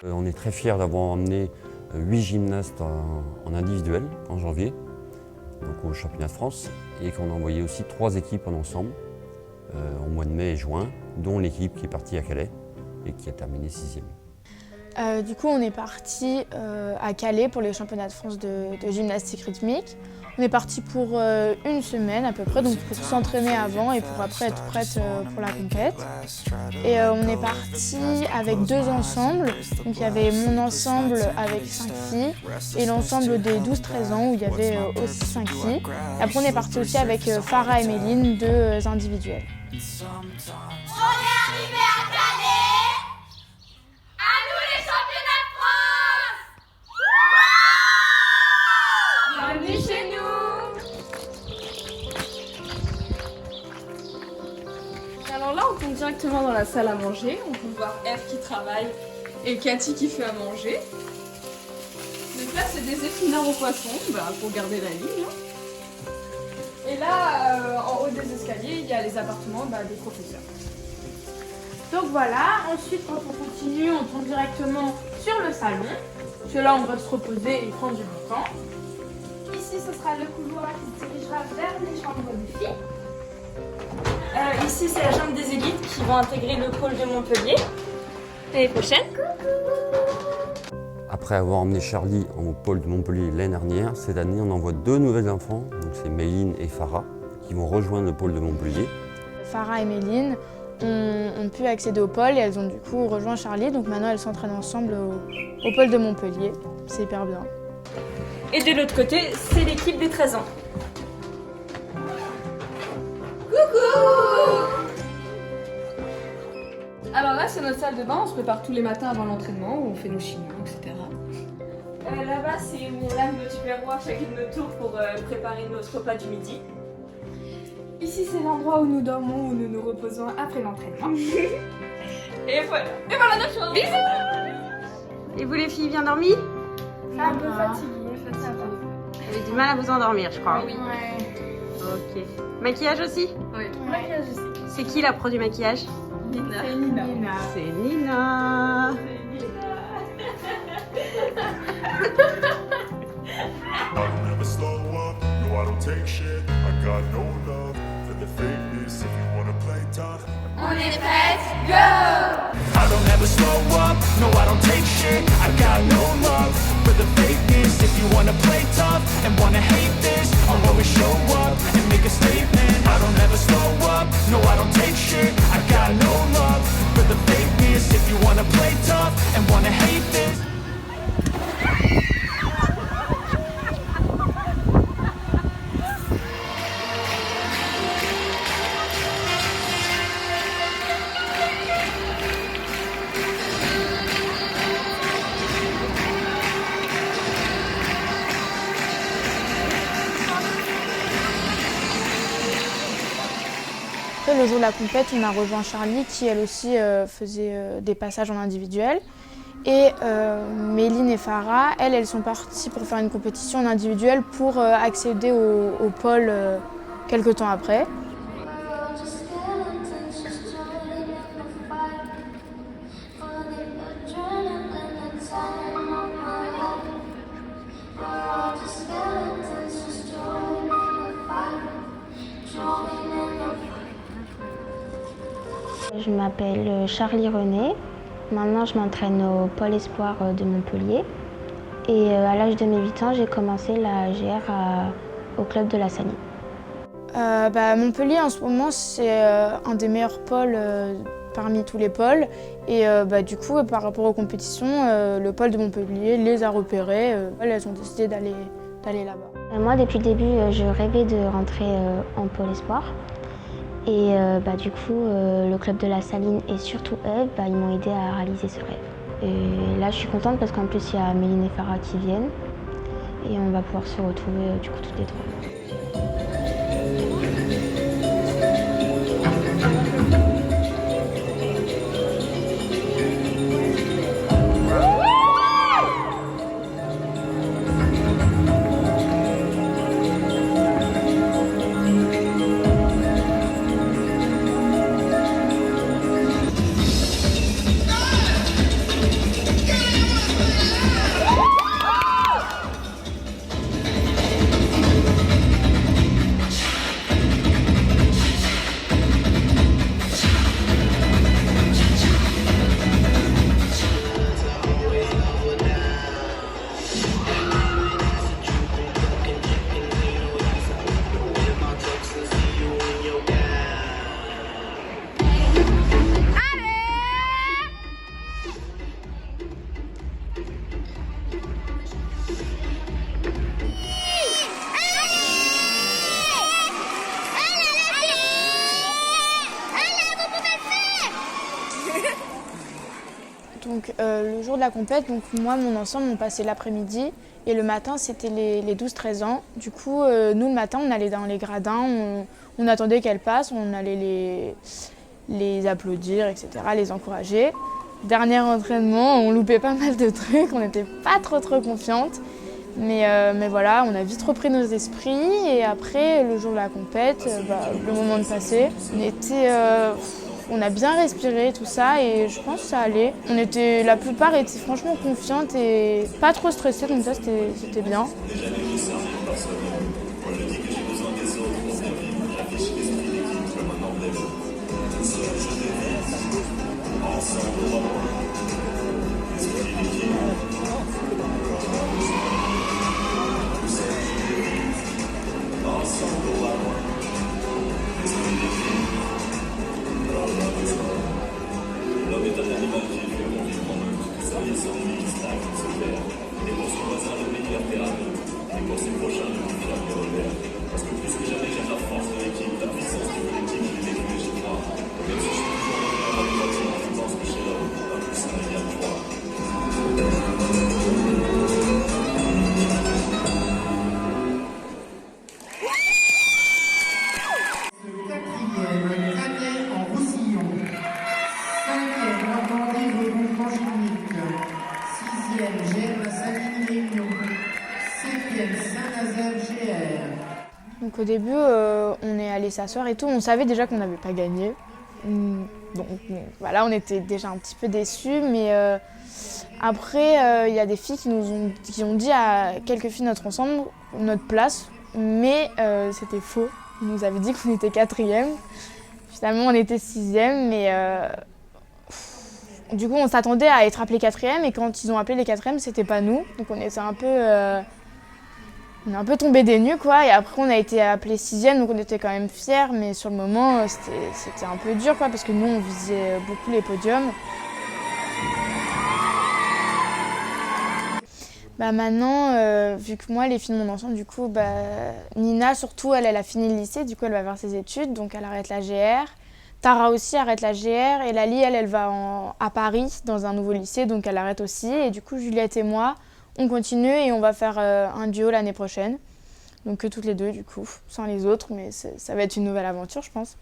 On est très fiers d'avoir emmené 8 gymnastes en individuel en janvier, donc au championnat de France, et qu'on a envoyé aussi 3 équipes en ensemble au mois de mai et juin, dont l'équipe qui est partie à Calais et qui a terminé 6e. Du coup, on est parti à Calais pour les championnats de France de gymnastique rythmique. On est parti pour une semaine à peu près, donc pour s'entraîner avant et pour après être prête pour la compète. Et on est parti avec 2 ensembles. Donc il y avait mon ensemble avec 5 filles et l'ensemble des 12-13 ans où il y avait aussi 5 filles. Et après on est parti aussi avec Farah et Méline, 2 individuels. On est arrivé à Calais. À nous les championnats de France. Bienvenue chez nous. Alors là, on tombe directement dans la salle à manger. On peut voir Eve qui travaille et Cathy qui fait à manger. Donc là, c'est des épinards au poisson, pour garder la ligne. Et là, en haut des escaliers, il y a les appartements des professeurs. Donc voilà, ensuite quand on continue, on tombe directement sur le salon. Parce que là, on va se reposer et prendre du bon temps. Ici, ce sera le couloir qui se dirigera vers les chambres des filles. Ici, c'est la chambre des élites qui vont intégrer le pôle de Montpellier l'année prochaine. Après avoir emmené Charlie au pôle de Montpellier l'année dernière, cette année on envoie 2 nouvelles enfants, donc c'est Méline et Farah, qui vont rejoindre le pôle de Montpellier. Farah et Méline ont pu accéder au pôle et elles ont du coup rejoint Charlie. Donc maintenant elles s'entraînent ensemble au pôle de Montpellier. C'est hyper bien. Et de l'autre côté, c'est l'équipe des 13 ans. Alors là, c'est notre salle de bain. On se prépare tous les matins avant l'entraînement où on fait nos chignots, etc. Là-bas, c'est où on lave nos tupperwares chacune notre tour pour préparer notre repas du midi. Ici, c'est l'endroit où nous dormons, où nous nous reposons après l'entraînement. Et voilà. Et voilà notre chambre. Bisous. Et vous les filles, bien dormi? Un peu fatiguée. Vous avez du mal à vous endormir, je crois. Oui. Ok. Maquillage aussi? Oui. Maquillage aussi. C'est qui la pro du maquillage? Nina. C'est Nina. I don't ever slow up, no I don't take shit. I got no love for the fakeness. If you wanna play tough, On est prêts, go. I don't ever slow up, no I don't take shit. I got no love for the fakeness. If you wanna play tough and wanna hate this, I'll always show up and make a statement. I don't ever slow up, no I don't take shit. I got no love for the fakeness. If you wanna play tough and wanna hate this. Après, le jour de la compète, on a rejoint Charlie qui elle aussi faisait des passages en individuel. Et Méline et Farah, elles sont parties pour faire une compétition en individuel pour accéder au pôle quelques temps après. Je m'appelle Charlie René. Maintenant, je m'entraîne au Pôle Espoir de Montpellier. Et à l'âge de mes 8 ans, j'ai commencé la GR au club de la Saline. Montpellier, en ce moment, c'est un des meilleurs pôles parmi tous les pôles. Et du coup, par rapport aux compétitions, le pôle de Montpellier les a repérés. Elles ont décidé d'aller là-bas. Moi, depuis le début, je rêvais de rentrer en Pôle Espoir. Et du coup, le club de la Saline et surtout Eve, ils m'ont aidé à réaliser ce rêve. Et là, je suis contente parce qu'en plus, il y a Méline et Farah qui viennent. Et on va pouvoir se retrouver du coup toutes les 3. Go! Donc le jour de la compète, donc moi, mon ensemble, on passait l'après-midi et le matin, c'était les 12-13 ans. Du coup, nous, le matin, on allait dans les gradins, on attendait qu'elles passent, on allait les applaudir, etc., les encourager. Dernier entraînement, on loupait pas mal de trucs, on n'était pas trop confiantes. Mais voilà, on a vite repris nos esprits et après, le jour de la compète, le moment de passer, on a bien respiré tout ça et je pense que ça allait. La plupart étaient franchement confiantes et pas trop stressées, donc ça c'était bien. Donc au début, on est allé s'asseoir et tout. On savait déjà qu'on n'avait pas gagné. Donc voilà, on était déjà un petit peu déçus. Mais après, il y a des filles qui ont dit à quelques filles notre place. Mais c'était faux. Ils nous avaient dit qu'on était 4e. Finalement, on était 6e. Mais du coup, on s'attendait à être appelés 4e. Et quand ils ont appelé les 4e, c'était pas nous. Donc on était un peu... On est un peu tombé des nues, quoi, et après on a été appelés 6e, donc on était quand même fiers, mais sur le moment c'était un peu dur, quoi, parce que nous on visait beaucoup les podiums. Maintenant, vu que moi les filles de mon ensemble, du coup, Nina surtout, elle a fini le lycée, du coup elle va faire ses études, donc elle arrête la GR. Tara aussi arrête la GR, et Lali, elle va à Paris dans un nouveau lycée, donc elle arrête aussi, et du coup Juliette et moi, on continue et on va faire un duo l'année prochaine. Donc que toutes les deux du coup, sans les autres, mais ça va être une nouvelle aventure je pense.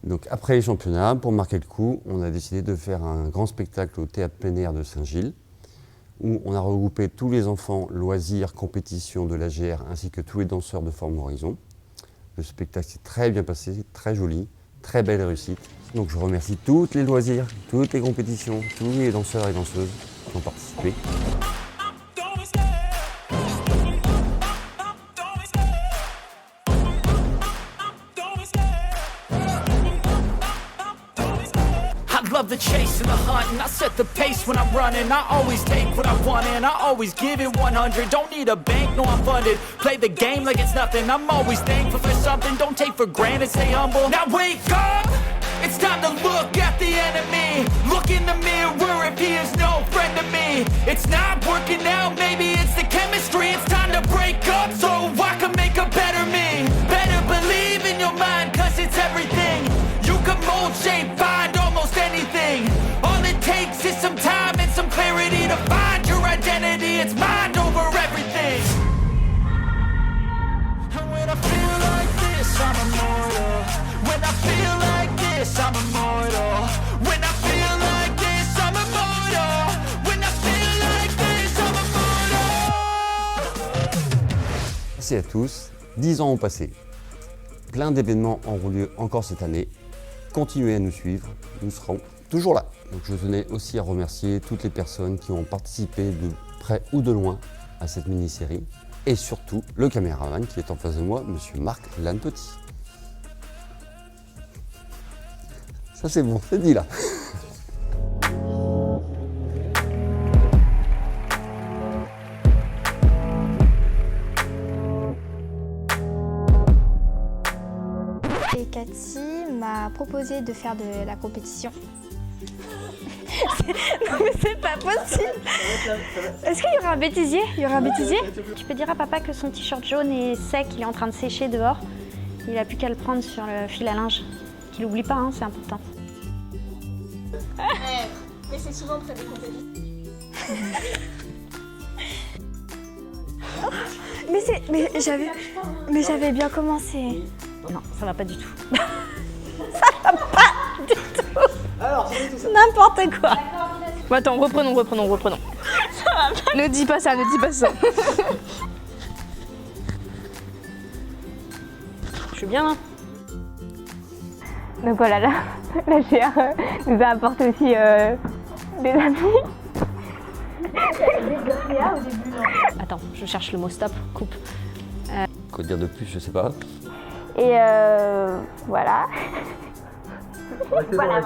Donc après les championnats, pour marquer le coup, on a décidé de faire un grand spectacle au Théâtre plein air de Saint-Gilles, où on a regroupé tous les enfants loisirs, compétitions de l'AGR, ainsi que tous les danseurs de Forme Horizon. Le spectacle s'est très bien passé, très joli, très belle réussite. Donc je remercie toutes les loisirs, toutes les compétitions, tous les danseurs et danseuses qui ont participé. Love the chase and the hunt, and I set the pace when I'm running. I always take what I want and I always give it 100. Don't need a bank, no I'm funded. Play the game like it's nothing. I'm always thankful for something. Don't take for granted, stay humble. Now wake up! It's time to look at the enemy. Look in the mirror if he is no friend to me. It's not working out, maybe it's the chemistry. It's time to break up so I can make a better me. Better believe in your mind, cause it's everything. You can mold, shape, find almost anything. All it takes is some time and some clarity to find your identity. It's mind over everything. And when I feel like this, I'm immortal. When I feel like this, I'm immortal. When I feel like this, I'm immortal. When I feel like this, I'm immortal. Merci à tous, 10 ans ont passé. Plein d'événements auront lieu encore cette année. Continuez à nous suivre, nous serons toujours là. Donc je tenais aussi à remercier toutes les personnes qui ont participé de près ou de loin à cette mini-série. Et surtout le caméraman qui est en face de moi, monsieur Marc Lannepetit. Ça c'est bon, c'est dit là. Et Cathy m'a proposé de faire de la compétition. Non mais c'est pas possible. Est-ce qu'il y aura un bêtisier? Il y aura un bêtisier? Tu peux dire à papa que son t-shirt jaune est sec, il est en train de sécher dehors. Il a plus qu'à le prendre sur le fil à linge. Qu'il n'oublie pas, hein, c'est important. Mais c'est souvent près des compétitions. Mais j'avais bien commencé. Non, ça va pas du tout. Alors, c'est tout ça. N'importe quoi. Bon, attends, reprenons. Ne dis pas ça. Je suis bien là. Donc voilà, la GR nous a apporté aussi des amis. Attends, je cherche le mot stop, coupe. Quoi dire de plus, je sais pas. Et voilà. Voilà.